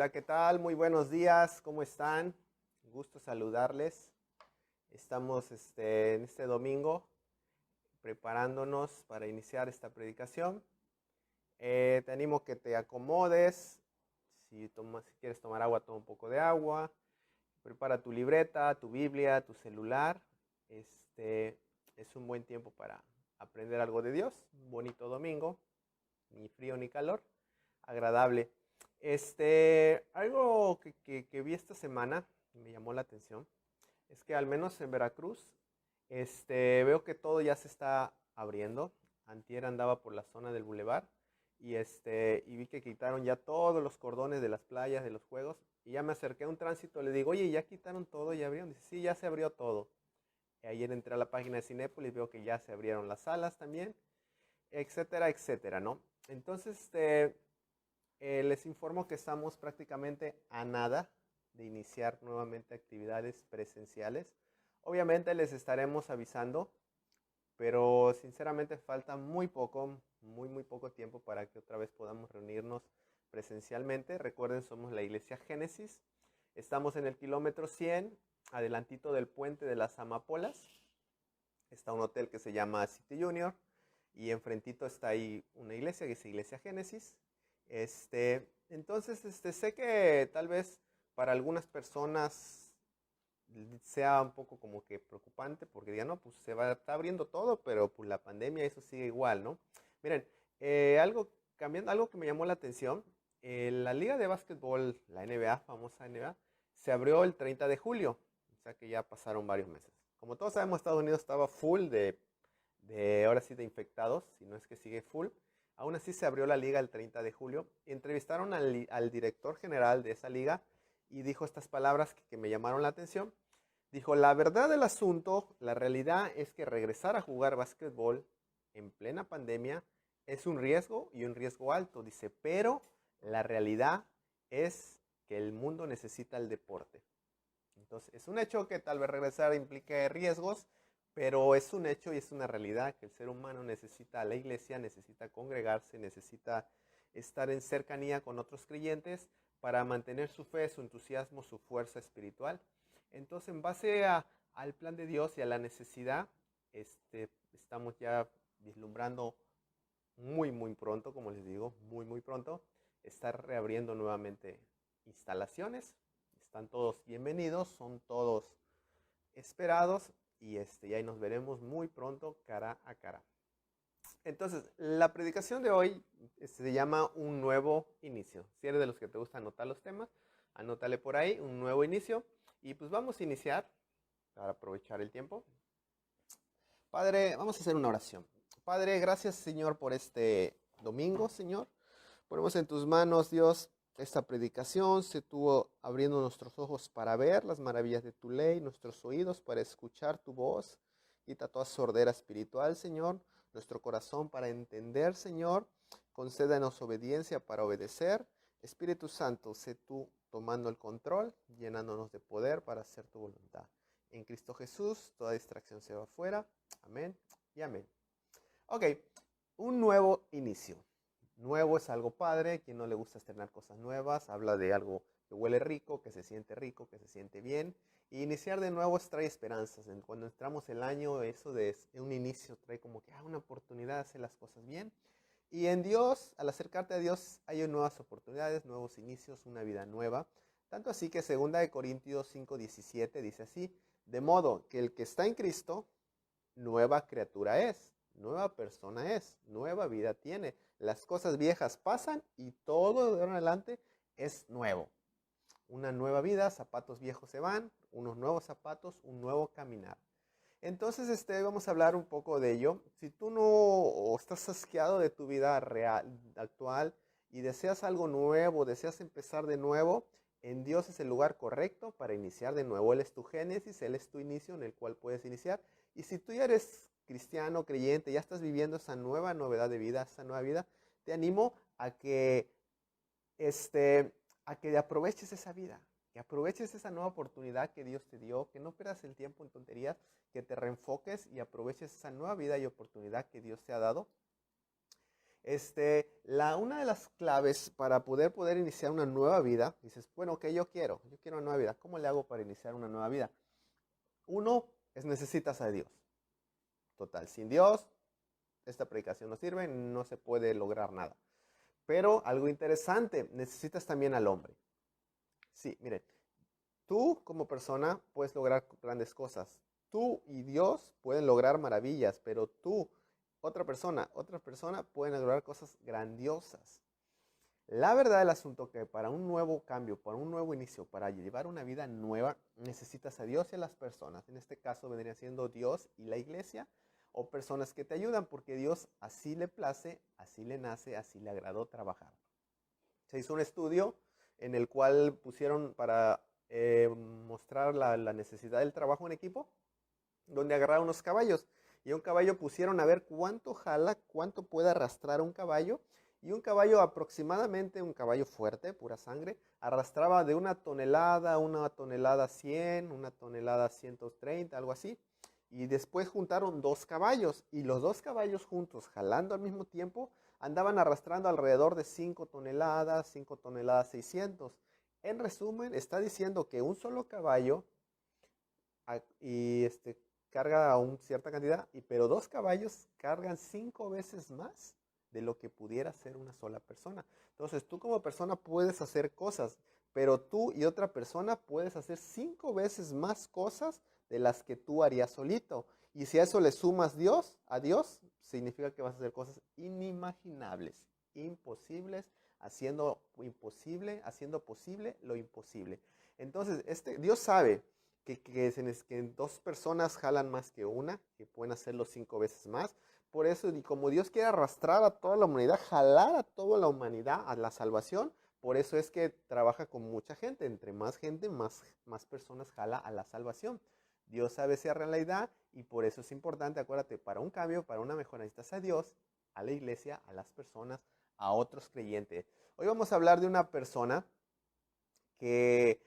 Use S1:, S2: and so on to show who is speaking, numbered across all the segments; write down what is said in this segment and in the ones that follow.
S1: Hola, ¿qué tal? Muy buenos días, ¿cómo están? Gusto saludarles. Estamos en este domingo preparándonos para iniciar esta predicación. Te animo que te acomodes. Si quieres tomar agua, toma un poco de agua. Prepara tu libreta, tu Biblia, tu celular. Es un buen tiempo para aprender algo de Dios. Un bonito domingo, ni frío ni calor, agradable. Algo que vi esta semana y me llamó la atención es que al menos en Veracruz, veo que todo ya se está abriendo. Antier andaba por la zona del bulevar y vi que quitaron ya todos los cordones de las playas, de los juegos, y ya me acerqué a un tránsito, le digo, oye, ¿ya quitaron todo? ¿Ya abrieron? Dice, sí, ya se abrió todo. Ayer entré a la página de Cinépolis, veo que ya se abrieron las salas también, etcétera, etcétera, ¿no? Entonces, les informo que estamos prácticamente a nada de iniciar nuevamente actividades presenciales. Obviamente les estaremos avisando, pero sinceramente falta muy poco, muy poco tiempo para que otra vez podamos reunirnos presencialmente. Recuerden, somos la Iglesia Génesis. Estamos en el kilómetro 100, adelantito del puente de las Amapolas. Está un hotel que se llama City Junior y enfrentito está ahí una iglesia que es Iglesia Génesis. Entonces, sé que tal vez para algunas personas sea un poco como que preocupante porque digan, no, pues está abriendo todo, pero pues la pandemia eso sigue igual, ¿no? Miren, cambiando, algo que me llamó la atención, la liga de básquetbol, la NBA, famosa NBA, se abrió el 30 de julio, o sea que ya pasaron varios meses. Como todos sabemos, Estados Unidos estaba full ahora sí, de infectados, si no es que sigue full. Aún así se abrió la liga el 30 de julio. Entrevistaron al director general de esa liga y dijo estas palabras que me llamaron la atención. Dijo, la verdad del asunto, la realidad es que regresar a jugar básquetbol en plena pandemia es un riesgo y un riesgo alto. Dice, pero la realidad es que el mundo necesita el deporte. Entonces, es un hecho que tal vez regresar implique riesgos, pero es un hecho y es una realidad que el ser humano necesita a la iglesia, necesita congregarse, necesita estar en cercanía con otros creyentes para mantener su fe, su entusiasmo, su fuerza espiritual. Entonces, en base al plan de Dios y a la necesidad, estamos ya vislumbrando muy pronto, como les digo, muy pronto, estar reabriendo nuevamente instalaciones. Están todos bienvenidos, son todos esperados y ahí nos veremos muy pronto cara a cara. Entonces, la predicación de hoy se llama Un Nuevo Inicio. Si eres de los que te gusta anotar los temas, anótale por ahí, Un Nuevo Inicio. Y pues vamos a iniciar para aprovechar el tiempo. Padre, vamos a hacer una oración. Padre, gracias Señor por este domingo, Señor. Ponemos en tus manos, Dios, esta predicación. Se tuvo abriendo nuestros ojos para ver las maravillas de tu ley, nuestros oídos para escuchar tu voz. Quita toda sordera espiritual, Señor. Nuestro corazón para entender, Señor. Concédenos obediencia para obedecer. Espíritu Santo, sé tú tomando el control, llenándonos de poder para hacer tu voluntad. En Cristo Jesús, toda distracción se va fuera. Amén y amén. Ok, un nuevo inicio. Nuevo es algo padre, quien no le gusta estrenar cosas nuevas, habla de algo que huele rico, que se siente bien. Y iniciar de nuevo trae esperanzas. Cuando entramos el año, eso de un inicio trae como que una oportunidad de hacer las cosas bien. Y en Dios, al acercarte a Dios, hay nuevas oportunidades, nuevos inicios, una vida nueva. Tanto así que 2 Corintios 5:17 dice así, de modo que el que está en Cristo, nueva criatura es, nueva persona es, nueva vida tiene. Las cosas viejas pasan y todo de ahora en adelante es nuevo. Una nueva vida, zapatos viejos se van, unos nuevos zapatos, un nuevo caminar. Entonces, vamos a hablar un poco de ello. Si tú no estás asqueado de tu vida real, actual, y deseas algo nuevo, deseas empezar de nuevo, en Dios es el lugar correcto para iniciar de nuevo. Él es tu génesis, Él es tu inicio en el cual puedes iniciar. Y si tú ya eres cristiano, creyente, ya estás viviendo esa nueva novedad de vida, esa nueva vida, te animo a que aproveches esa vida, que aproveches esa nueva oportunidad que Dios te dio, que no pierdas el tiempo en tonterías, que te reenfoques y aproveches esa nueva vida y oportunidad que Dios te ha dado. Una de las claves para poder iniciar una nueva vida, dices, bueno, que yo quiero una nueva vida. ¿Cómo le hago para iniciar una nueva vida? Uno es necesitas a Dios. Total, sin Dios, esta predicación no sirve, no se puede lograr nada. Pero algo interesante, necesitas también al hombre. Sí, miren, tú como persona puedes lograr grandes cosas. Tú y Dios pueden lograr maravillas, pero tú, otra persona pueden lograr cosas grandiosas. La verdad del asunto que para un nuevo cambio, para un nuevo inicio, para llevar una vida nueva, necesitas a Dios y a las personas. En este caso vendría siendo Dios y la iglesia o personas que te ayudan porque Dios así le place, así le nace, así le agradó trabajar. Se hizo un estudio en el cual pusieron para mostrar la necesidad del trabajo en equipo, donde agarraron unos caballos y a un caballo pusieron a ver cuánto jala, cuánto puede arrastrar un caballo. Y un caballo aproximadamente, un caballo fuerte, pura sangre, arrastraba de 1 tonelada 100, 1 tonelada 130, algo así. Y después juntaron 2 caballos y los 2 caballos juntos, jalando al mismo tiempo, andaban arrastrando alrededor de 5 toneladas, 5 toneladas 600. En resumen, está diciendo que un solo caballo y carga a una cierta cantidad, pero 2 caballos cargan 5 veces más de lo que pudiera hacer una sola persona. Entonces tú como persona puedes hacer cosas, pero tú y otra persona puedes hacer 5 veces más cosas de las que tú harías solito. Y si a eso le sumas a Dios, significa que vas a hacer cosas inimaginables, imposibles, haciendo posible lo imposible. Entonces, Dios sabe que 2 personas jalan más que una, que pueden hacerlo 5 veces más. Por eso, y como Dios quiere arrastrar a toda la humanidad, jalar a toda la humanidad a la salvación, por eso es que trabaja con mucha gente. Entre más gente, más personas jala a la salvación. Dios sabe esa realidad y por eso es importante, acuérdate, para un cambio, para una mejora, necesitas a Dios, a la iglesia, a las personas, a otros creyentes. Hoy vamos a hablar de una persona que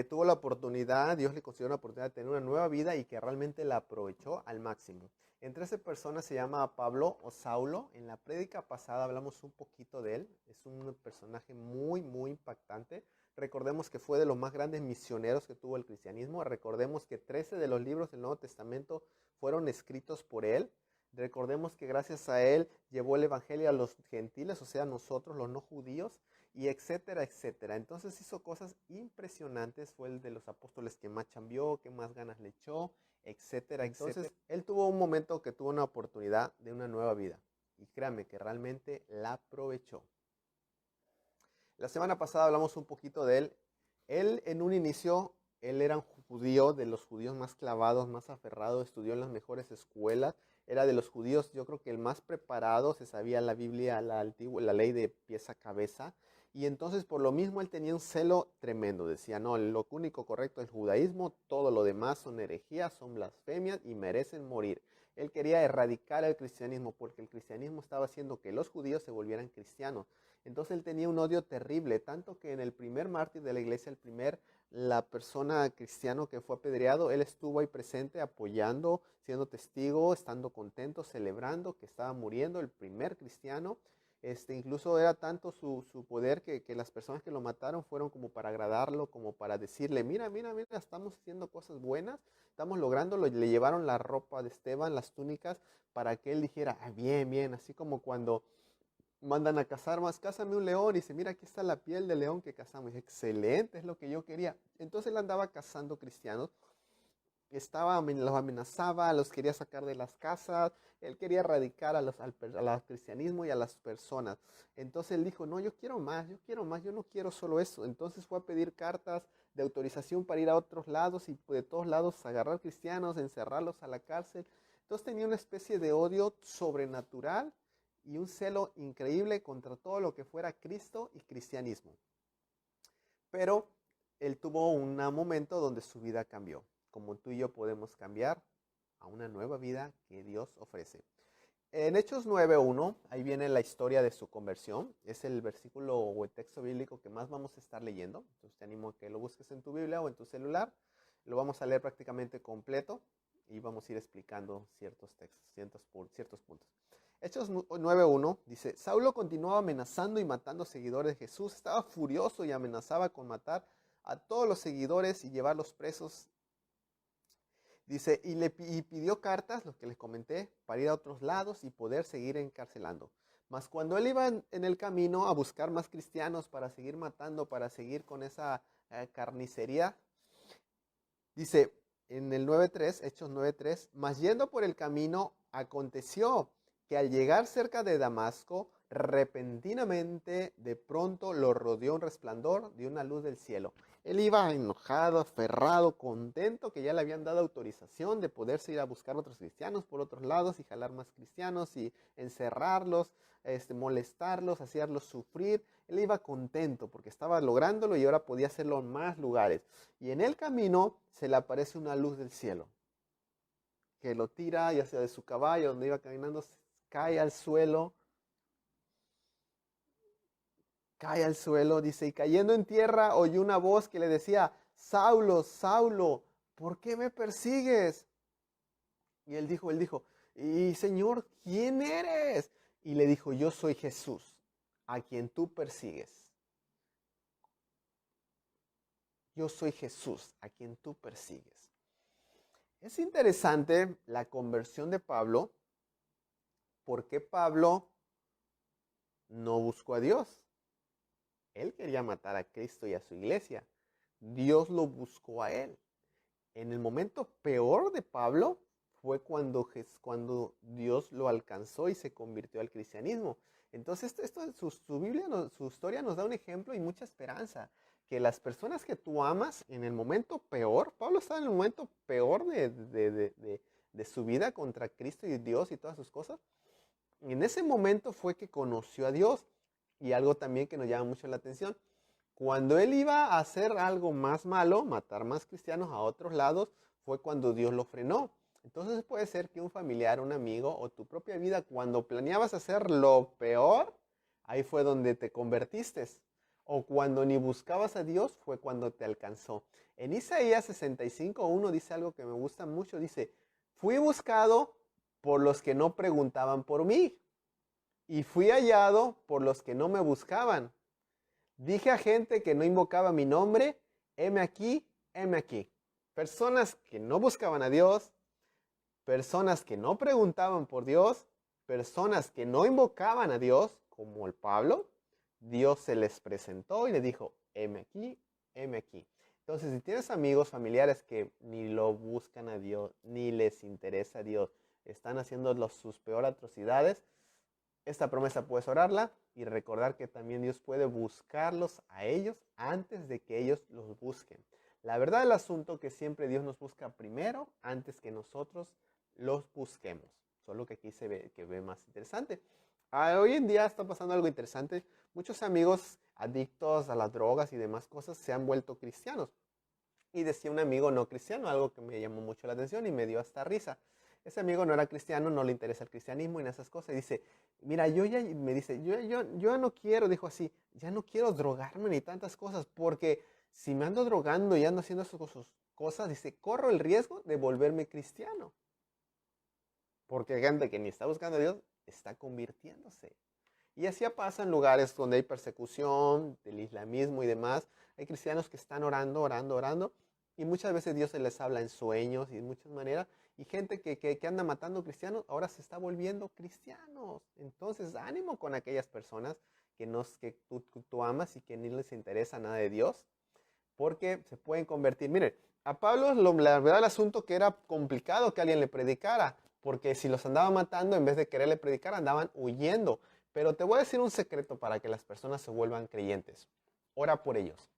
S1: tuvo la oportunidad, Dios le concedió la oportunidad de tener una nueva vida y que realmente la aprovechó al máximo. Entre esas personas se llama Pablo o Saulo. En la prédica pasada hablamos un poquito de él. Es un personaje muy, muy impactante. Recordemos que fue de los más grandes misioneros que tuvo el cristianismo. Recordemos que 13 de los libros del Nuevo Testamento fueron escritos por él. Recordemos que gracias a él llevó el evangelio a los gentiles, o sea, nosotros los no judíos, y etcétera, etcétera. Entonces hizo cosas impresionantes, fue el de los apóstoles que más chambeó, que más ganas le echó, etcétera, Entonces él tuvo un momento que tuvo una oportunidad de una nueva vida y créanme que realmente la aprovechó. La semana pasada hablamos un poquito de él. Él en un inicio, él era un judío, de los judíos más clavados, más aferrados, estudió en las mejores escuelas, era de los judíos, yo creo que el más preparado, se sabía la Biblia, la ley de pies a cabeza, y entonces por lo mismo él tenía un celo tremendo, decía, no, lo único correcto es el judaísmo, todo lo demás son herejías, son blasfemias y merecen morir. Él quería erradicar el cristianismo porque el cristianismo estaba haciendo que los judíos se volvieran cristianos. Entonces él tenía un odio terrible, tanto que en el primer mártir de la iglesia, la persona cristiano que fue apedreado, él estuvo ahí presente apoyando, siendo testigo, estando contento, celebrando que estaba muriendo el primer cristiano. Incluso era tanto su poder que las personas que lo mataron fueron como para agradarlo, como para decirle, mira, mira, mira, estamos haciendo cosas buenas, estamos lográndolo. Le llevaron la ropa de Esteban, las túnicas, para que él dijera, ah, bien, bien, así como cuando mandan a cazar más, cázame un león, y dice, mira, aquí está la piel del león que cazamos. Y dice, excelente, es lo que yo quería. Entonces él andaba cazando cristianos, los amenazaba, los quería sacar de las casas, él quería erradicar al cristianismo y a las personas. Entonces él dijo, no, yo quiero más, yo no quiero solo eso. Entonces fue a pedir cartas de autorización para ir a otros lados y de todos lados agarrar cristianos, encerrarlos a la cárcel. Entonces tenía una especie de odio sobrenatural y un celo increíble contra todo lo que fuera Cristo y cristianismo. Pero él tuvo un momento donde su vida cambió, como tú y yo podemos cambiar a una nueva vida que Dios ofrece. En Hechos 9:1, ahí viene la historia de su conversión. Es el versículo o el texto bíblico que más vamos a estar leyendo. Entonces te animo a que lo busques en tu Biblia o en tu celular. Lo vamos a leer prácticamente completo y vamos a ir explicando ciertos textos, ciertos puntos. Hechos 9:1 dice, Saulo continuaba amenazando y matando seguidores de Jesús. Estaba furioso y amenazaba con matar a todos los seguidores y llevarlos presos. Dice, y pidió cartas, lo que les comenté, para ir a otros lados y poder seguir encarcelando. Mas cuando él iba en el camino a buscar más cristianos para seguir matando, para seguir con esa carnicería, dice en el 9:3, Hechos 9:3, mas yendo por el camino, aconteció que al llegar cerca de Damasco, repentinamente de pronto lo rodeó un resplandor de una luz del cielo. Él iba enojado, aferrado, contento que ya le habían dado autorización de poderse ir a buscar otros cristianos por otros lados y jalar más cristianos y encerrarlos, molestarlos, hacerlos sufrir. Él iba contento porque estaba lográndolo y ahora podía hacerlo en más lugares. Y en el camino se le aparece una luz del cielo que lo tira, ya sea de su caballo, donde iba caminando, cae al suelo, dice, y cayendo en tierra oyó una voz que le decía, Saulo, Saulo, ¿por qué me persigues? Y él dijo, y Señor, ¿quién eres? Y le dijo, yo soy Jesús, a quien tú persigues. Yo soy Jesús, a quien tú persigues. Es interesante la conversión de Pablo, porque Pablo no buscó a Dios. Él quería matar a Cristo y a su iglesia. Dios lo buscó a él. En el momento peor de Pablo fue cuando Dios lo alcanzó y se convirtió al cristianismo. Entonces, su Biblia, su historia nos da un ejemplo y mucha esperanza. Que las personas que tú amas en el momento peor, Pablo estaba en el momento peor de su vida contra Cristo y Dios y todas sus cosas. Y en ese momento fue que conoció a Dios. Y algo también que nos llama mucho la atención. Cuando él iba a hacer algo más malo, matar más cristianos a otros lados, fue cuando Dios lo frenó. Entonces puede ser que un familiar, un amigo o tu propia vida, cuando planeabas hacer lo peor, ahí fue donde te convertiste. O cuando ni buscabas a Dios, fue cuando te alcanzó. En Isaías 65:1 dice algo que me gusta mucho. Dice, fui buscado por los que no preguntaban por mí. Y fui hallado por los que no me buscaban. Dije a gente que no invocaba mi nombre, heme aquí, heme aquí. Personas que no buscaban a Dios, personas que no preguntaban por Dios, personas que no invocaban a Dios, como el Pablo, Dios se les presentó y le dijo, heme aquí, heme aquí. Entonces, si tienes amigos, familiares que ni lo buscan a Dios, ni les interesa a Dios, están haciendo sus peores atrocidades, esta promesa puedes orarla y recordar que también Dios puede buscarlos a ellos antes de que ellos los busquen. La verdad del asunto es que siempre Dios nos busca primero antes que nosotros los busquemos. Solo que aquí se ve más interesante. Hoy en día está pasando algo interesante. Muchos amigos adictos a las drogas y demás cosas se han vuelto cristianos. Y decía un amigo no cristiano, algo que me llamó mucho la atención y me dio hasta risa. Ese amigo no era cristiano, no le interesa el cristianismo y esas cosas. Y dice, mira, yo ya no quiero, dijo así, ya no quiero drogarme ni tantas cosas, porque si me ando drogando y ando haciendo esas cosas, dice, corro el riesgo de volverme cristiano. Porque hay gente que ni está buscando a Dios, está convirtiéndose. Y así pasa en lugares donde hay persecución, del islamismo y demás. Hay cristianos que están orando, orando, orando. Y muchas veces Dios se les habla en sueños y de muchas maneras. Y gente que anda matando cristianos, ahora se está volviendo cristianos. Entonces, ánimo con aquellas personas que tú amas y que ni les interesa nada de Dios. Porque se pueden convertir. Miren, a Pablo la verdad el asunto que era complicado que alguien le predicara. Porque si los andaba matando, en vez de quererle predicar, andaban huyendo. Pero te voy a decir un secreto para que las personas se vuelvan creyentes. Ora por ellos.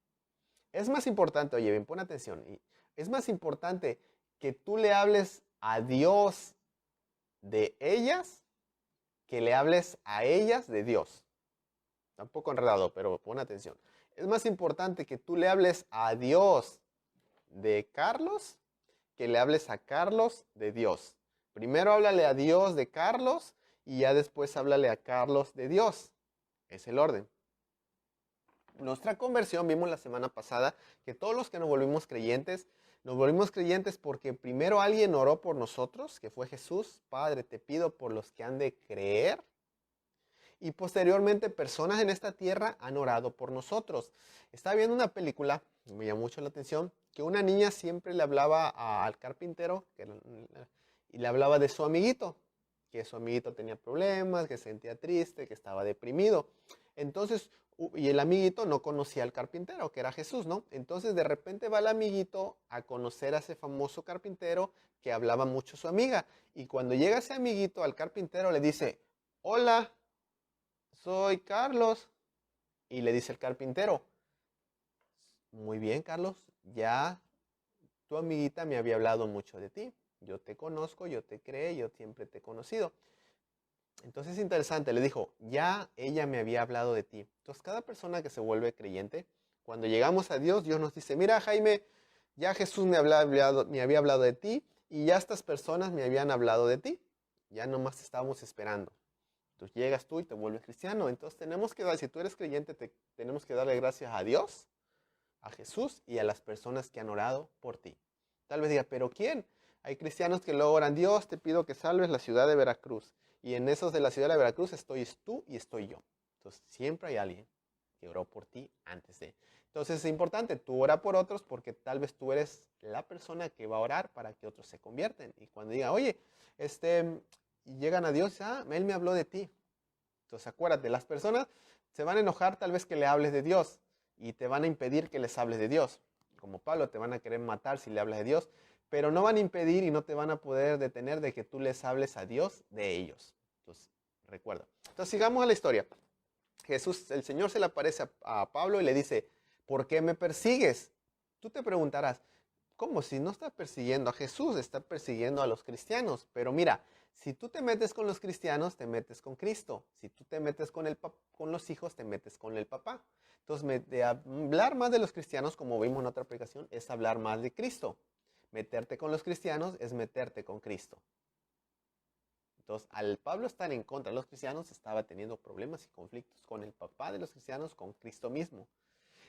S1: Es más importante, oye, bien, pon atención. Es más importante que tú le hables a Dios de ellas que le hables a ellas de Dios. Tampoco enredado, pero pon atención. Es más importante que tú le hables a Dios de Carlos que le hables a Carlos de Dios. Primero háblale a Dios de Carlos y ya después háblale a Carlos de Dios. Es el orden. Nuestra conversión, vimos la semana pasada que todos los que nos volvimos creyentes, Nos volvimos creyentes porque primero alguien oró por nosotros, que fue Jesús. Padre, te pido por los que han de creer. Y posteriormente personas en esta tierra han orado por nosotros. Estaba viendo una película, me llamó mucho la atención, que una niña siempre le hablaba al carpintero y le hablaba de su amiguito, que su amiguito tenía problemas, que se sentía triste, que estaba deprimido. Entonces, y el amiguito no conocía al carpintero, que era Jesús, ¿no? Entonces de repente va el amiguito a conocer a ese famoso carpintero que hablaba mucho su amiga. Y cuando llega ese amiguito al carpintero le dice, hola, soy Carlos. Y le dice el carpintero, muy bien, Carlos, ya tu amiguita me había hablado mucho de ti. Yo te conozco, yo te creé, yo siempre te he conocido. Entonces es interesante, le dijo, ya ella me había hablado de ti. Entonces cada persona que se vuelve creyente, cuando llegamos a Dios, Dios nos dice, mira Jaime, ya Jesús me había hablado de ti y ya estas personas me habían hablado de ti. Ya nomás estábamos esperando. Entonces llegas tú y te vuelves cristiano. Entonces tenemos que dar, si tú eres creyente, tenemos que darle gracias a Dios, a Jesús y a las personas que han orado por ti. Tal vez diga, ¿pero quién? Hay cristianos que luego oran, Dios, te pido que salves la ciudad de Veracruz. Y en esos de la ciudad de Veracruz estoy tú y estoy yo. Entonces siempre hay alguien que oró por ti antes de. Entonces es importante, tú ora por otros porque tal vez tú eres la persona que va a orar para que otros se convierten. Y cuando diga, oye, y llegan a Dios, Él me habló de ti. Entonces acuérdate, las personas se van a enojar tal vez que le hables de Dios y te van a impedir que les hables de Dios. Como Pablo, te van a querer matar si le hablas de Dios, pero no van a impedir y no te van a poder detener de que tú les hables a Dios de ellos. Entonces, recuerda. Entonces sigamos a la historia. Jesús, el Señor se le aparece a Pablo y le dice, ¿por qué me persigues? Tú te preguntarás, ¿cómo? Si no está persiguiendo a Jesús, está persiguiendo a los cristianos. Pero mira, si tú te metes con los cristianos, te metes con Cristo. Si tú te metes con los hijos, te metes con el papá. Entonces, de hablar más de los cristianos, como vimos en otra aplicación, es hablar más de Cristo. Meterte con los cristianos es meterte con Cristo. Entonces, al Pablo estar en contra de los cristianos, estaba teniendo problemas y conflictos con el papá de los cristianos, con Cristo mismo.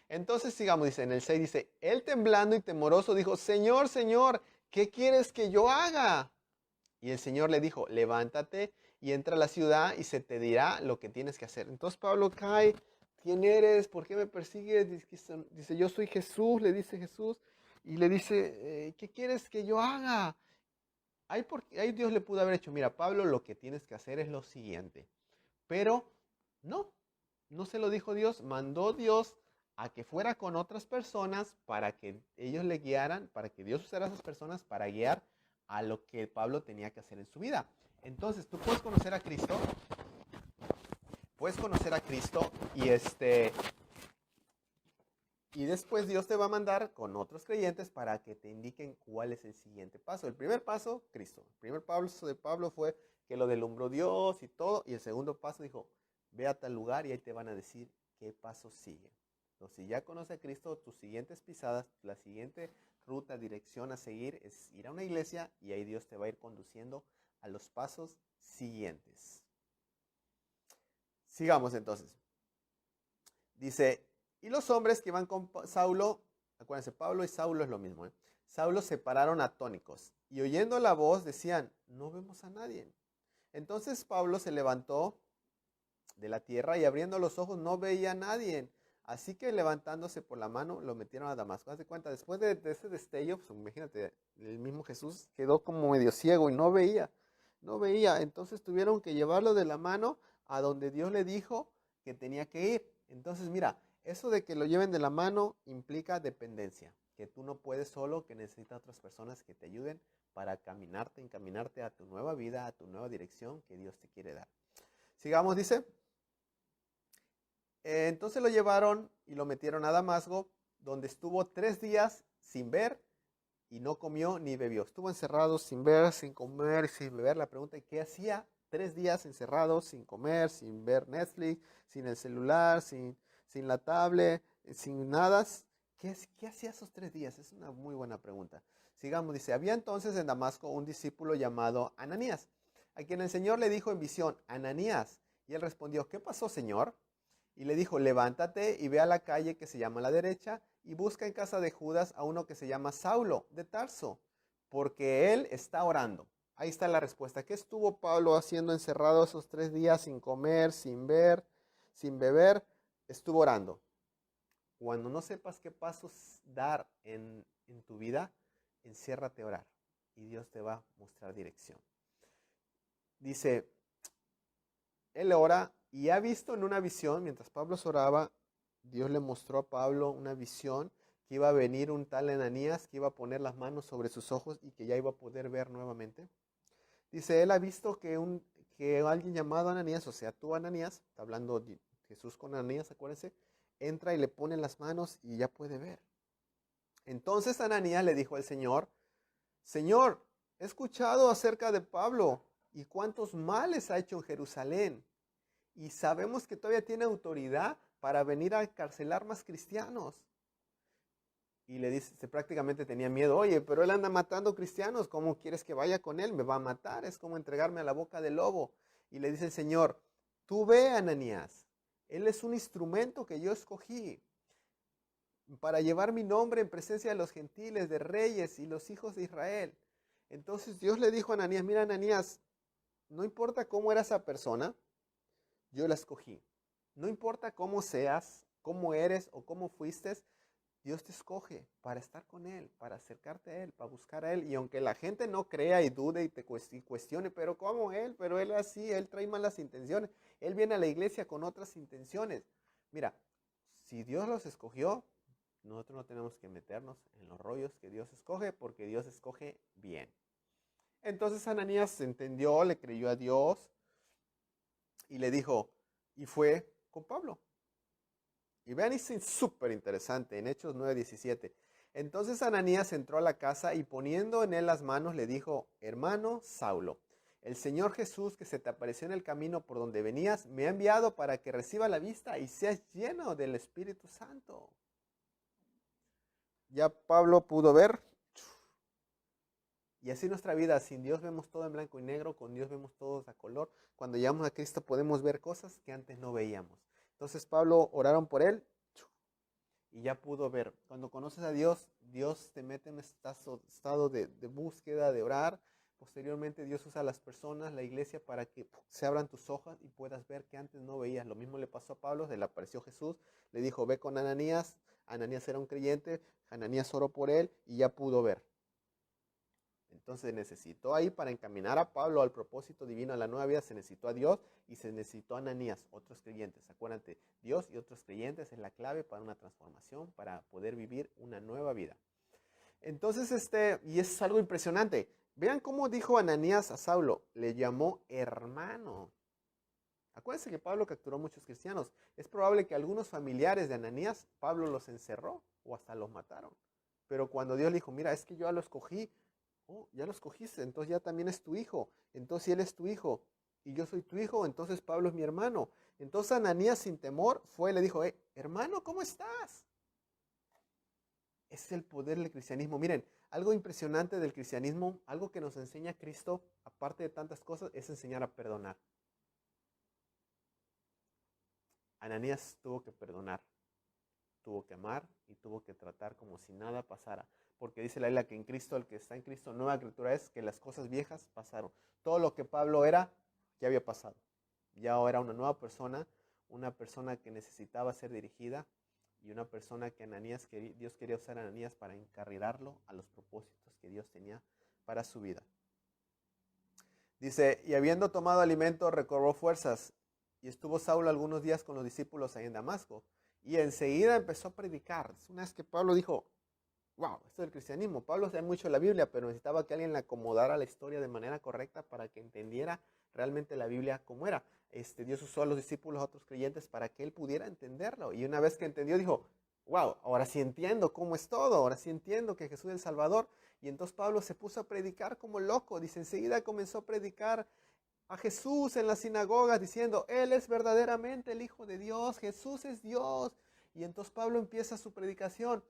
S1: Entonces, sigamos, dice, en el 6 dice, él temblando y temoroso dijo, Señor, Señor, ¿qué quieres que yo haga? Y el Señor le dijo, levántate y entra a la ciudad y se te dirá lo que tienes que hacer. Entonces Pablo cae, ¿quién eres? ¿Por qué me persigues? Dice, yo soy Jesús, le dice Jesús. Y le dice, ¿qué quieres que yo haga? Ahí Dios le pudo haber hecho, mira, Pablo, lo que tienes que hacer es lo siguiente. Pero no se lo dijo Dios, mandó Dios a que fuera con otras personas para que ellos le guiaran, para que Dios usara a esas personas para guiar a lo que Pablo tenía que hacer en su vida. Entonces tú puedes conocer a Cristo y después Dios te va a mandar con otros creyentes para que te indiquen cuál es el siguiente paso. El primer paso, Cristo. El primer paso de Pablo fue que lo delumbró Dios y todo. Y el segundo paso dijo, ve a tal lugar y ahí te van a decir qué paso sigue. Entonces, si ya conoces a Cristo, tus siguientes pisadas, la siguiente ruta, dirección a seguir es ir a una iglesia y ahí Dios te va a ir conduciendo a los pasos siguientes. Sigamos entonces. Dice, y los hombres que iban con Saulo, acuérdense, Pablo y Saulo es lo mismo, Saulo se pararon atónicos y oyendo la voz decían, no vemos a nadie. Entonces Pablo se levantó de la tierra y abriendo los ojos no veía a nadie. Así que levantándose por la mano lo metieron a Damasco. Haz de cuenta, después de ese destello, pues imagínate, el mismo Jesús quedó como medio ciego y no veía. Entonces tuvieron que llevarlo de la mano a donde Dios le dijo que tenía que ir. Entonces, mira, eso de que lo lleven de la mano implica dependencia, que tú no puedes solo, que necesitas otras personas que te ayuden para encaminarte a tu nueva vida, a tu nueva dirección que Dios te quiere dar. Sigamos, dice. Entonces lo llevaron y lo metieron a Damasco, donde estuvo 3 días sin ver y no comió ni bebió. Estuvo encerrado sin ver, sin comer, sin beber. La pregunta es, ¿qué hacía 3 días encerrado, sin comer, sin ver Netflix, sin el celular, sin la tablet, sin nada? ¿Qué hacía esos 3 días? Es una muy buena pregunta. Sigamos, dice, había entonces en Damasco un discípulo llamado Ananías, a quien el Señor le dijo en visión, Ananías. Y él respondió, ¿qué pasó, Señor? Y le dijo, levántate y ve a la calle que se llama la derecha y busca en casa de Judas a uno que se llama Saulo de Tarso, porque él está orando. Ahí está la respuesta. ¿Qué estuvo Pablo haciendo encerrado esos 3 días sin comer, sin ver, sin beber? Estuvo orando. Cuando no sepas qué pasos dar en tu vida, enciérrate a orar y Dios te va a mostrar dirección. Dice, él ora y ha visto en una visión, mientras Pablo oraba, Dios le mostró a Pablo una visión que iba a venir un tal Ananías, que iba a poner las manos sobre sus ojos y que ya iba a poder ver nuevamente. Dice, él ha visto que alguien llamado Ananías, o sea, tú Ananías, está hablando Jesús con Ananías, acuérdense, entra y le pone las manos y ya puede ver. Entonces Ananías le dijo al Señor, Señor, he escuchado acerca de Pablo y cuántos males ha hecho en Jerusalén. Y sabemos que todavía tiene autoridad para venir a encarcelar más cristianos. Y le dice, prácticamente tenía miedo, oye, pero él anda matando cristianos, ¿cómo quieres que vaya con él? Me va a matar, es como entregarme a la boca del lobo. Y le dice el Señor, tú ve, Ananías, él es un instrumento que yo escogí para llevar mi nombre en presencia de los gentiles, de reyes y los hijos de Israel. Entonces Dios le dijo a Ananías, mira Ananías, no importa cómo era esa persona, yo la escogí. No importa cómo seas, cómo eres o cómo fuiste, Dios te escoge para estar con Él, para acercarte a Él, para buscar a Él. Y aunque la gente no crea y dude y te cuestione, pero ¿cómo Él? Pero Él así, Él trae malas intenciones. Él viene a la iglesia con otras intenciones. Mira, si Dios los escogió, nosotros no tenemos que meternos en los rollos que Dios escoge, porque Dios escoge bien. Entonces Ananías entendió, le creyó a Dios y le dijo, y fue con Pablo. Y vean, es súper interesante, en Hechos 9:17. Entonces Ananías entró a la casa y poniendo en él las manos le dijo, hermano Saulo, el Señor Jesús que se te apareció en el camino por donde venías, me ha enviado para que reciba la vista y seas lleno del Espíritu Santo. Ya Pablo pudo ver. Y así nuestra vida, sin Dios vemos todo en blanco y negro, con Dios vemos todo a color. Cuando llegamos a Cristo podemos ver cosas que antes no veíamos. Entonces Pablo oraron por él y ya pudo ver. Cuando conoces a Dios, Dios te mete en un estado de búsqueda, de orar. Posteriormente Dios usa a las personas, la iglesia, para que se abran tus ojos y puedas ver que antes no veías. Lo mismo le pasó a Pablo, se le apareció Jesús, le dijo, ve con Ananías. Ananías era un creyente, Ananías oró por él y ya pudo ver. Entonces necesitó ahí para encaminar a Pablo al propósito divino, a la nueva vida, se necesitó a Dios y se necesitó a Ananías, otros creyentes. Acuérdate, Dios y otros creyentes es la clave para una transformación, para poder vivir una nueva vida. Entonces, y es algo impresionante. Vean cómo dijo Ananías a Saulo, le llamó hermano. Acuérdense que Pablo capturó muchos cristianos. Es probable que algunos familiares de Ananías, Pablo los encerró o hasta los mataron. Pero cuando Dios le dijo, mira, es que yo ya lo escogí, oh, ya lo escogiste, entonces ya también es tu hijo. Entonces si él es tu hijo y yo soy tu hijo, entonces Pablo es mi hermano. Entonces Ananías sin temor fue y le dijo, hermano, ¿cómo estás? Ese es el poder del cristianismo. Miren, algo impresionante del cristianismo, algo que nos enseña Cristo, aparte de tantas cosas, es enseñar a perdonar. Ananías tuvo que perdonar, tuvo que amar y tuvo que tratar como si nada pasara. Porque dice la Biblia que en Cristo, el que está en Cristo, nueva criatura es, que las cosas viejas pasaron. Todo lo que Pablo era, ya había pasado. Ya era una nueva persona, una persona que necesitaba ser dirigida y una persona que Dios quería usar a Ananías para encarrilarlo a los propósitos que Dios tenía para su vida. Dice, y habiendo tomado alimento, recobró fuerzas, y estuvo Saulo algunos días con los discípulos ahí en Damasco, y enseguida empezó a predicar. Es una vez que Pablo dijo, wow, esto es el cristianismo. Pablo sabe mucho de la Biblia, pero necesitaba que alguien le acomodara la historia de manera correcta para que entendiera realmente la Biblia como era. Dios usó a los discípulos, a otros creyentes, para que él pudiera entenderlo. Y una vez que entendió, dijo, wow, ahora sí entiendo cómo es todo, ahora sí entiendo que Jesús es el Salvador. Y entonces Pablo se puso a predicar como loco. Dice, enseguida comenzó a predicar a Jesús en las sinagogas, diciendo, Él es verdaderamente el Hijo de Dios, Jesús es Dios. Y entonces Pablo empieza su predicación.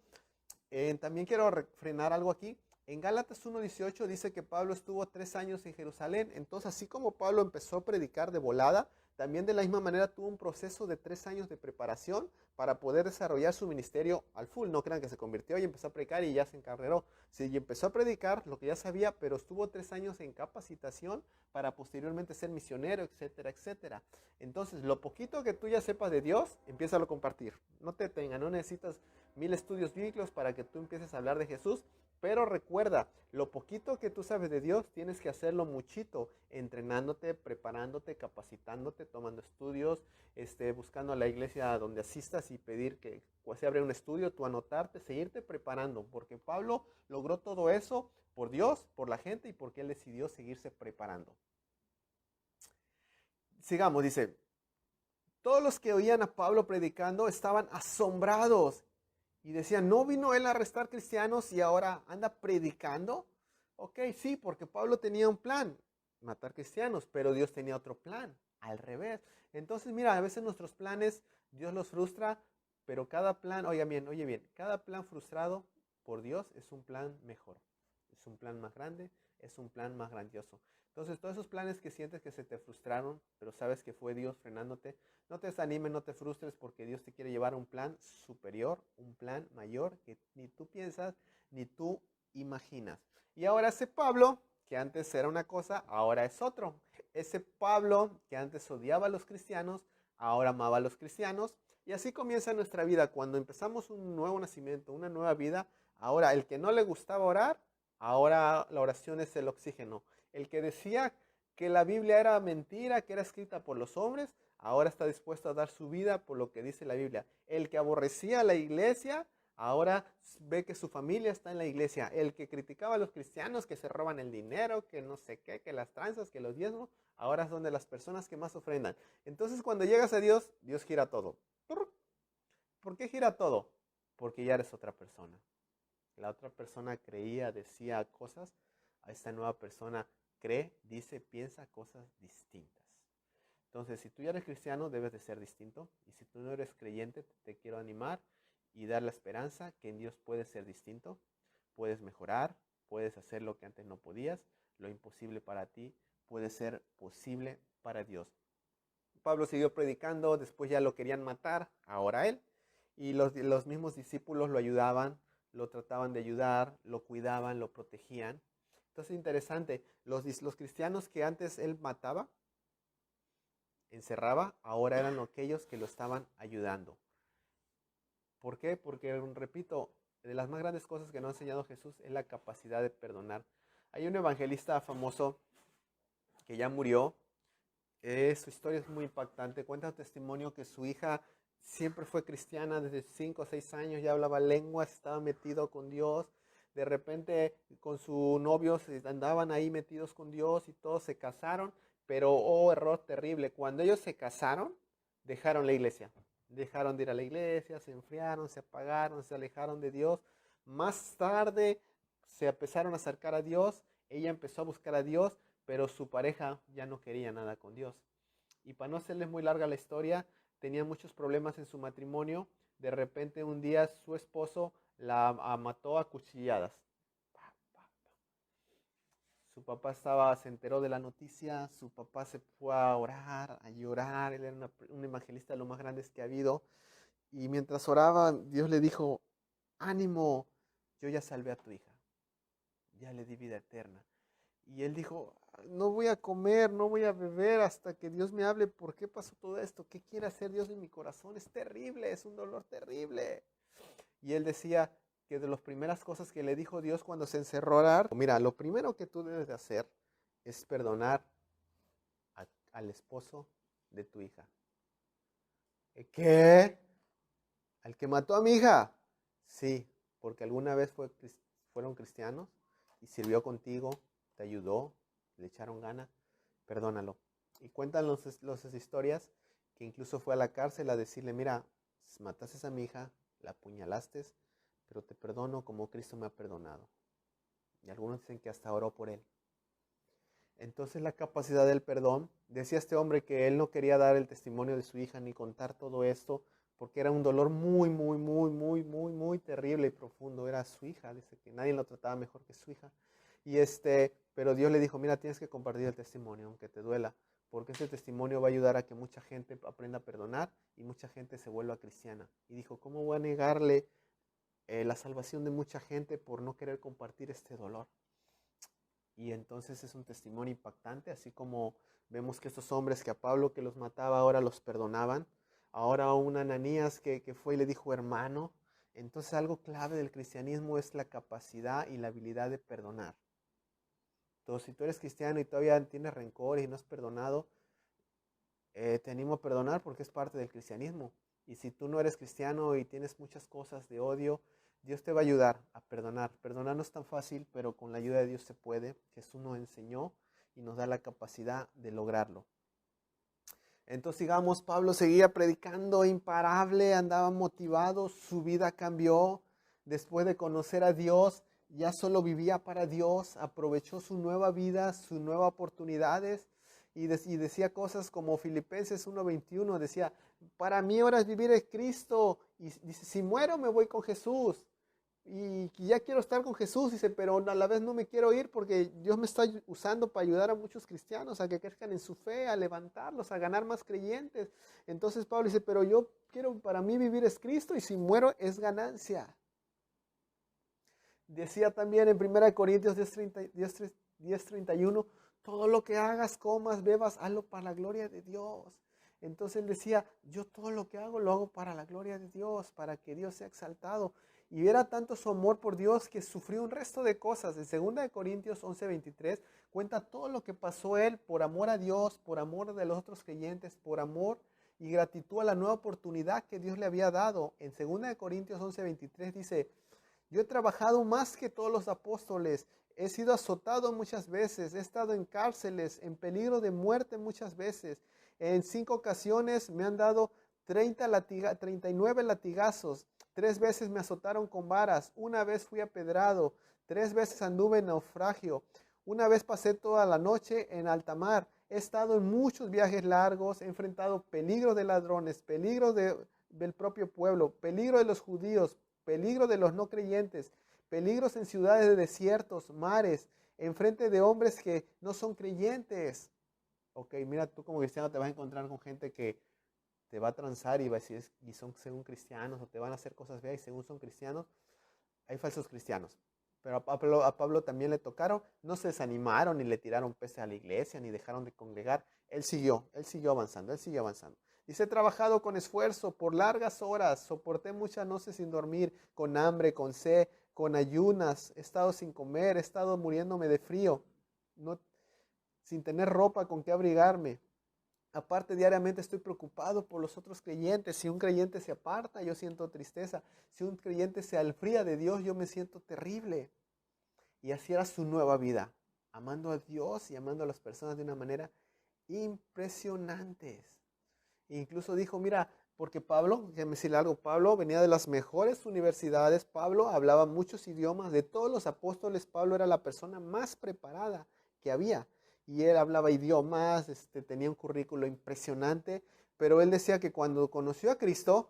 S1: También quiero frenar algo aquí. En Gálatas 1:18 dice que Pablo estuvo 3 años en Jerusalén. Entonces, así como Pablo empezó a predicar de volada, también de la misma manera tuvo un proceso de 3 años de preparación para poder desarrollar su ministerio al full. No crean que se convirtió y empezó a predicar y ya se encarreró. Sí, y empezó a predicar lo que ya sabía, pero estuvo 3 años en capacitación para posteriormente ser misionero, etcétera, etcétera. Entonces, lo poquito que tú ya sepas de Dios, empieza a compartir. No te tenga, no necesitas 1000 estudios bíblicos para que tú empieces a hablar de Jesús. Pero recuerda, lo poquito que tú sabes de Dios, tienes que hacerlo muchito, entrenándote, preparándote, capacitándote, tomando estudios, buscando a la iglesia donde asistas y pedir que se abra un estudio, tú anotarte, seguirte preparando, porque Pablo logró todo eso por Dios, por la gente y porque él decidió seguirse preparando. Sigamos, dice, todos los que oían a Pablo predicando estaban asombrados y decían, ¿no vino él a arrestar cristianos y ahora anda predicando? Ok, sí, porque Pablo tenía un plan, matar cristianos, pero Dios tenía otro plan, al revés. Entonces, mira, a veces nuestros planes, Dios los frustra, pero cada plan, oye bien, cada plan frustrado por Dios es un plan mejor, es un plan más grande, es un plan más grandioso. Entonces, todos esos planes que sientes que se te frustraron, pero sabes que fue Dios frenándote, no te desanimes, no te frustres, porque Dios te quiere llevar a un plan superior, un plan mayor que ni tú piensas, ni tú imaginas. Y ahora ese Pablo, que antes era una cosa, ahora es otro. Ese Pablo, que antes odiaba a los cristianos, ahora amaba a los cristianos. Y así comienza nuestra vida. Cuando empezamos un nuevo nacimiento, una nueva vida, ahora el que no le gustaba orar, ahora la oración es el oxígeno. El que decía que la Biblia era mentira, que era escrita por los hombres, ahora está dispuesto a dar su vida por lo que dice la Biblia. El que aborrecía la iglesia, ahora ve que su familia está en la iglesia. El que criticaba a los cristianos, que se roban el dinero, que no sé qué, que las tranzas, que los diezmos, ahora son de las personas que más ofrendan. Entonces cuando llegas a Dios, Dios gira todo. ¿Por qué gira todo? Porque ya eres otra persona. La otra persona creía, decía cosas, a esta nueva persona cree, dice, piensa cosas distintas. Entonces, si tú ya eres cristiano, debes de ser distinto. Y si tú no eres creyente, te quiero animar y dar la esperanza que en Dios puedes ser distinto, puedes mejorar, puedes hacer lo que antes no podías, lo imposible para ti puede ser posible para Dios. Pablo siguió predicando, después ya lo querían matar, ahora él, y los mismos discípulos lo ayudaban, lo trataban de ayudar, lo cuidaban, lo protegían. Entonces, interesante, los cristianos que antes él mataba, encerraba, ahora eran aquellos que lo estaban ayudando. ¿Por qué? Porque, repito, de las más grandes cosas que nos ha enseñado Jesús es la capacidad de perdonar. Hay un evangelista famoso que ya murió. Su historia es muy impactante. Cuenta un testimonio que su hija siempre fue cristiana desde 5 o 6 años, ya hablaba lenguas, estaba metido con Dios. De repente con su novio andaban ahí metidos con Dios y todos se casaron. Pero, oh, error terrible, cuando ellos se casaron, dejaron la iglesia. Dejaron de ir a la iglesia, se enfriaron, se apagaron, se alejaron de Dios. Más tarde se empezaron a acercar a Dios, ella empezó a buscar a Dios, pero su pareja ya no quería nada con Dios. Y para no hacerles muy larga la historia, tenía muchos problemas en su matrimonio. De repente un día su esposo la mató a cuchilladas. Su papá se enteró de la noticia, su papá se fue a orar, a llorar, él era un evangelista de lo más grandes que ha habido. Y mientras oraba, Dios le dijo, ánimo, yo ya salvé a tu hija, ya le di vida eterna. Y él dijo, no voy a comer, no voy a beber hasta que Dios me hable. ¿Por qué pasó todo esto? ¿Qué quiere hacer Dios en mi corazón? Es terrible, es un dolor terrible. Y él decía que de las primeras cosas que le dijo Dios cuando se encerró a orar, mira, lo primero que tú debes de hacer es perdonar al esposo de tu hija. ¿Qué? ¿Al que mató a mi hija? Sí, porque alguna vez fueron cristianos y sirvió contigo, te ayudó, le echaron ganas, perdónalo. Y cuentan las historias que incluso fue a la cárcel a decirle, mira, mataste a mi hija, la apuñalaste, pero te perdono como Cristo me ha perdonado. Y algunos dicen que hasta oró por él. Entonces la capacidad del perdón, decía este hombre que él no quería dar el testimonio de su hija ni contar todo esto, porque era un dolor muy terrible y profundo. Era su hija, dice que nadie lo trataba mejor que su hija. Y pero Dios le dijo, mira, tienes que compartir el testimonio, aunque te duela, porque ese testimonio va a ayudar a que mucha gente aprenda a perdonar y mucha gente se vuelva cristiana. Y dijo, ¿cómo voy a negarle la salvación de mucha gente por no querer compartir este dolor? Y entonces es un testimonio impactante, así como vemos que estos hombres que a Pablo que los mataba ahora los perdonaban. Ahora un Ananías que fue y le dijo hermano. Entonces algo clave del cristianismo es la capacidad y la habilidad de perdonar. Entonces si tú eres cristiano y todavía tienes rencor y no has perdonado, te animo a perdonar porque es parte del cristianismo. Y si tú no eres cristiano y tienes muchas cosas de odio, Dios te va a ayudar a perdonar. Perdonar no es tan fácil, pero con la ayuda de Dios se puede. Jesús nos enseñó y nos da la capacidad de lograrlo. Entonces sigamos, Pablo seguía predicando imparable, andaba motivado, su vida cambió. Después de conocer a Dios, ya solo vivía para Dios, aprovechó su nueva vida, sus nuevas oportunidades y decía cosas como Filipenses 1:21, decía, para mí ahora es vivir es Cristo, y dice, si muero me voy con Jesús. Y ya quiero estar con Jesús, dice, pero a la vez no me quiero ir porque Dios me está usando para ayudar a muchos cristianos a que crezcan en su fe, a levantarlos, a ganar más creyentes. Entonces Pablo dice, pero yo quiero, para mí vivir es Cristo y si muero es ganancia. Decía también en 1 Corintios 10:31, todo lo que hagas, comas, bebas, hazlo para la gloria de Dios. Entonces él decía, yo todo lo que hago lo hago para la gloria de Dios, para que Dios sea exaltado. Y era tanto su amor por Dios que sufrió un resto de cosas. En 2 Corintios 11:23 cuenta todo lo que pasó él por amor a Dios, por amor de los otros creyentes, por amor y gratitud a la nueva oportunidad que Dios le había dado. En 2 Corintios 11:23 dice, yo he trabajado más que todos los apóstoles, he sido azotado muchas veces, he estado en cárceles, en peligro de muerte muchas veces. En 5 ocasiones me han dado 39 latigazos. 3 veces me azotaron con varas, una vez fui apedrado, 3 veces anduve en naufragio, una vez pasé toda la noche en alta mar. He estado en muchos viajes largos, he enfrentado peligros de ladrones, peligros del propio pueblo, peligro de los judíos, peligro de los no creyentes, peligros en ciudades de desiertos, mares, enfrente de hombres que no son creyentes. Ok, mira, tú como cristiano te vas a encontrar con gente que te va a transar y va a decir, y son según cristianos, o te van a hacer cosas feas y según son cristianos. Hay falsos cristianos. Pero a Pablo también le tocaron, no se desanimaron, ni le tiraron peces a la iglesia, ni dejaron de congregar. Él siguió avanzando, él siguió avanzando. Dice, he trabajado con esfuerzo por largas horas, soporté muchas noches sin dormir, con hambre, con sed, con ayunas, he estado sin comer, he estado muriéndome de frío, sin tener ropa con que abrigarme. Aparte, diariamente estoy preocupado por los otros creyentes. Si un creyente se aparta, yo siento tristeza. Si un creyente se enfría de Dios, yo me siento terrible. Y así era su nueva vida, amando a Dios y amando a las personas de una manera impresionante. Incluso dijo, mira, porque Pablo, déjame decirle algo, Pablo venía de las mejores universidades, Pablo hablaba muchos idiomas, de todos los apóstoles, Pablo era la persona más preparada que había. Y él hablaba idiomas, tenía un currículo impresionante, pero él decía que cuando conoció a Cristo,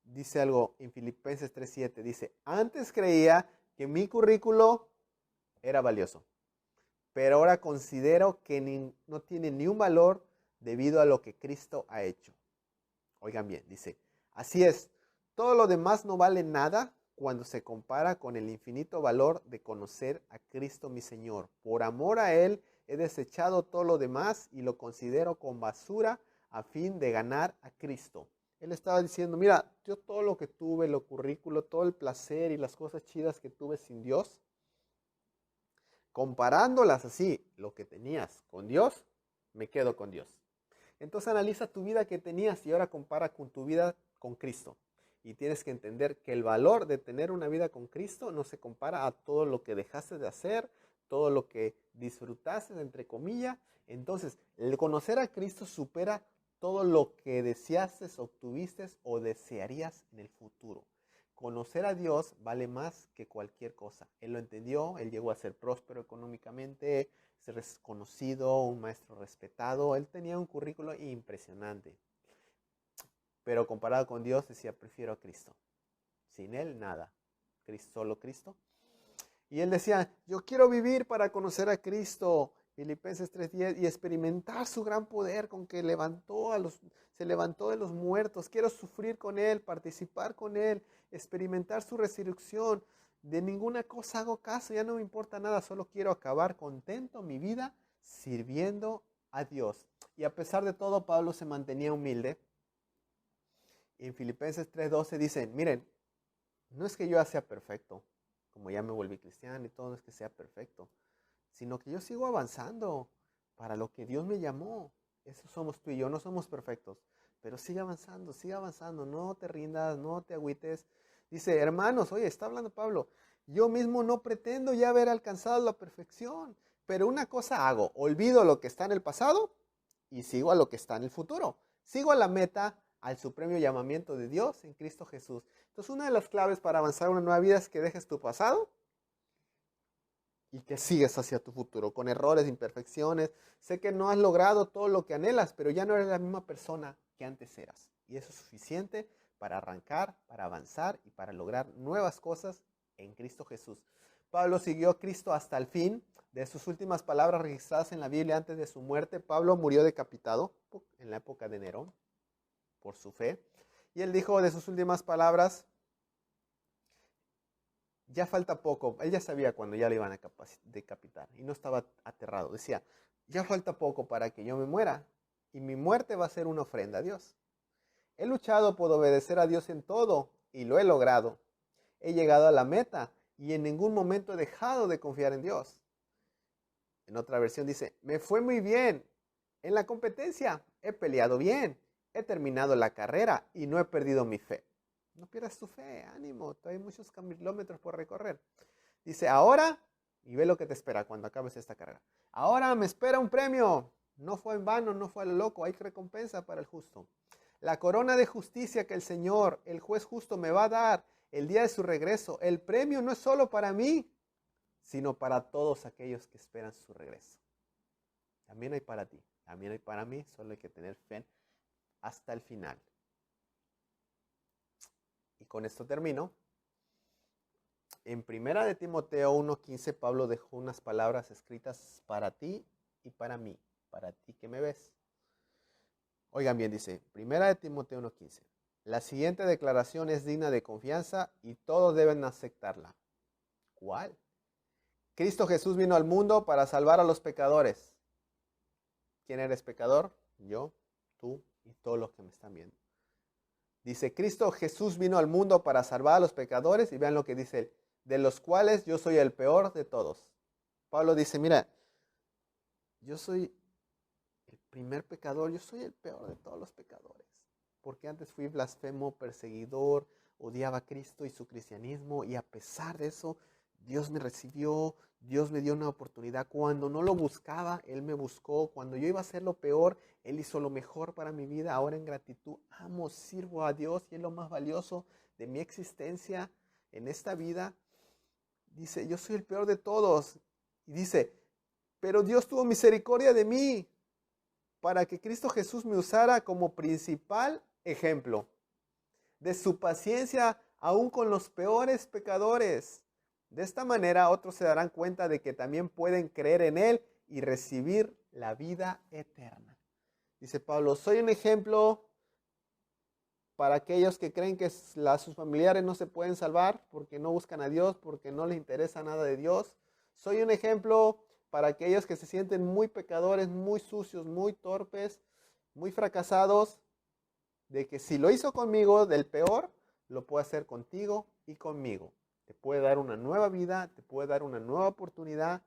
S1: dice algo en Filipenses 3:7, dice, antes creía que mi currículo era valioso, pero ahora considero que no tiene ni un valor debido a lo que Cristo ha hecho. Oigan bien, dice, así es, todo lo demás no vale nada cuando se compara con el infinito valor de conocer a Cristo mi Señor. Por amor a Él he desechado todo lo demás y lo considero con basura a fin de ganar a Cristo. Él estaba diciendo, mira, yo todo lo que tuve, el currículo, todo el placer y las cosas chidas que tuve sin Dios, comparándolas así, lo que tenías con Dios, me quedo con Dios. Entonces analiza tu vida que tenías y ahora compara con tu vida con Cristo. Y tienes que entender que el valor de tener una vida con Cristo no se compara a todo lo que dejaste de hacer, todo lo que disfrutaste, entre comillas. Entonces, el conocer a Cristo supera todo lo que deseaste, obtuviste o desearías en el futuro. Conocer a Dios vale más que cualquier cosa. Él lo entendió, él llegó a ser próspero económicamente, ser conocido, un maestro respetado. Él tenía un currículo impresionante. Pero comparado con Dios decía, prefiero a Cristo. Sin Él, nada. Cristo, solo Cristo. Y él decía, yo quiero vivir para conocer a Cristo. Filipenses 3:10, y experimentar su gran poder con que se levantó de los muertos. Quiero sufrir con Él, participar con Él, experimentar su resurrección. De ninguna cosa hago caso, ya no me importa nada, solo quiero acabar contento mi vida sirviendo a Dios. Y a pesar de todo, Pablo se mantenía humilde. En Filipenses 3:12 dicen, miren, no es que yo ya sea perfecto, como ya me volví cristiano y todo, no es que sea perfecto, sino que yo sigo avanzando para lo que Dios me llamó. Eso somos tú y yo, no somos perfectos, pero sigue avanzando, no te rindas, no te agüites. Dice, hermanos, oye, está hablando Pablo, yo mismo no pretendo ya haber alcanzado la perfección, pero una cosa hago, olvido lo que está en el pasado y sigo a lo que está en el futuro. Sigo a la meta, al supremo llamamiento de Dios en Cristo Jesús. Entonces, una de las claves para avanzar una nueva vida es que dejes tu pasado y que sigues hacia tu futuro, con errores, imperfecciones. Sé que no has logrado todo lo que anhelas, pero ya no eres la misma persona que antes eras. Y eso es suficiente para arrancar, para avanzar y para lograr nuevas cosas en Cristo Jesús. Pablo siguió a Cristo hasta el fin. De sus últimas palabras registradas en la Biblia antes de su muerte, Pablo murió decapitado en la época de Nerón por su fe. Y él dijo de sus últimas palabras, ya falta poco. Él ya sabía cuando ya le iban a decapitar y no estaba aterrado. Decía, ya falta poco para que yo me muera y mi muerte va a ser una ofrenda a Dios. He luchado por obedecer a Dios en todo y lo he logrado. He llegado a la meta y en ningún momento he dejado de confiar en Dios. En otra versión dice, me fue muy bien en la competencia, he peleado bien, he terminado la carrera y no he perdido mi fe. No pierdas tu fe, ánimo, todavía hay muchos kilómetros por recorrer. Dice, ahora, y ve lo que te espera cuando acabes esta carrera. Ahora me espera un premio. No fue en vano, no fue a lo loco, hay recompensa para el justo. La corona de justicia que el Señor, el juez justo, me va a dar el día de su regreso. El premio no es solo para mí, sino para todos aquellos que esperan su regreso. También hay para ti, también hay para mí, solo hay que tener fe hasta el final. Y con esto termino. En primera de Timoteo 1:15, Pablo dejó unas palabras escritas para ti y para mí, para ti que me ves. Oigan bien, dice, primera de Timoteo 1:15, la siguiente declaración es digna de confianza y todos deben aceptarla. ¿Cuál? Cristo Jesús vino al mundo para salvar a los pecadores. ¿Quién eres pecador? Yo, tú y todos los que me están viendo. Dice, Cristo Jesús vino al mundo para salvar a los pecadores y vean lo que dice él, de los cuales yo soy el peor de todos. Pablo dice, mira, yo soy el primer pecador, yo soy el peor de todos los pecadores. Porque antes fui blasfemo, perseguidor, odiaba a Cristo y su cristianismo y a pesar de eso, Dios me recibió, Dios me dio una oportunidad. Cuando no lo buscaba, Él me buscó. Cuando yo iba a hacer lo peor, Él hizo lo mejor para mi vida. Ahora en gratitud amo, sirvo a Dios y es lo más valioso de mi existencia en esta vida. Dice, yo soy el peor de todos. Y dice, pero Dios tuvo misericordia de mí para que Cristo Jesús me usara como principal ejemplo de su paciencia aún con los peores pecadores. De esta manera otros se darán cuenta de que también pueden creer en Él y recibir la vida eterna. Dice Pablo, soy un ejemplo para aquellos que creen que sus familiares no se pueden salvar porque no buscan a Dios, porque no les interesa nada de Dios. Soy un ejemplo para aquellos que se sienten muy pecadores, muy sucios, muy torpes, muy fracasados, de que si lo hizo conmigo del peor, lo puede hacer contigo y conmigo. Te puede dar una nueva vida, te puede dar una nueva oportunidad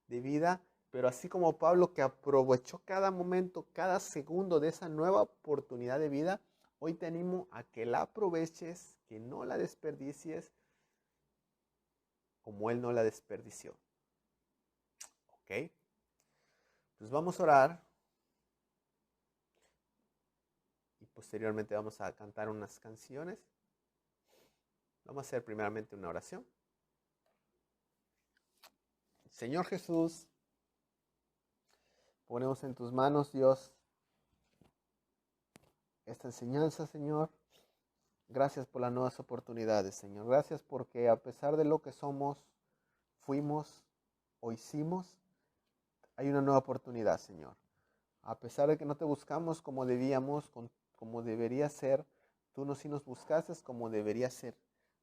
S1: de vida, pero así como Pablo que aprovechó cada momento, cada segundo de esa nueva oportunidad de vida, hoy te animo a que la aproveches, que no la desperdicies como Él no la desperdició. ¿Ok? Pues vamos a orar y posteriormente vamos a cantar unas canciones. Vamos a hacer primeramente una oración. Señor Jesús, ponemos en tus manos, Dios, esta enseñanza, Señor. Gracias por las nuevas oportunidades, Señor. Gracias porque a pesar de lo que somos, fuimos o hicimos, hay una nueva oportunidad, Señor. A pesar de que no te buscamos como debíamos, como debería ser, tú sí nos buscaste como debería ser.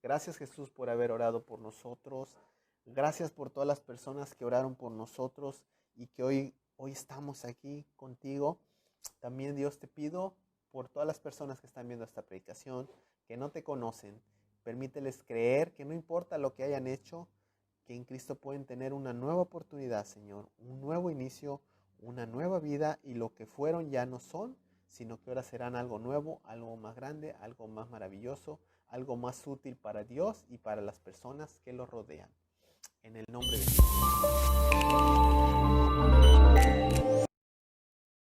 S1: Gracias, Jesús, por haber orado por nosotros. Gracias por todas las personas que oraron por nosotros y que hoy estamos aquí contigo. También, Dios, te pido por todas las personas que están viendo esta predicación, que no te conocen. Permíteles creer que no importa lo que hayan hecho, que en Cristo pueden tener una nueva oportunidad, Señor, un nuevo inicio, una nueva vida, y lo que fueron ya no son, sino que ahora serán algo nuevo, algo más grande, algo más maravilloso, algo más útil para Dios y para las personas que los rodean. En el nombre de Jesús.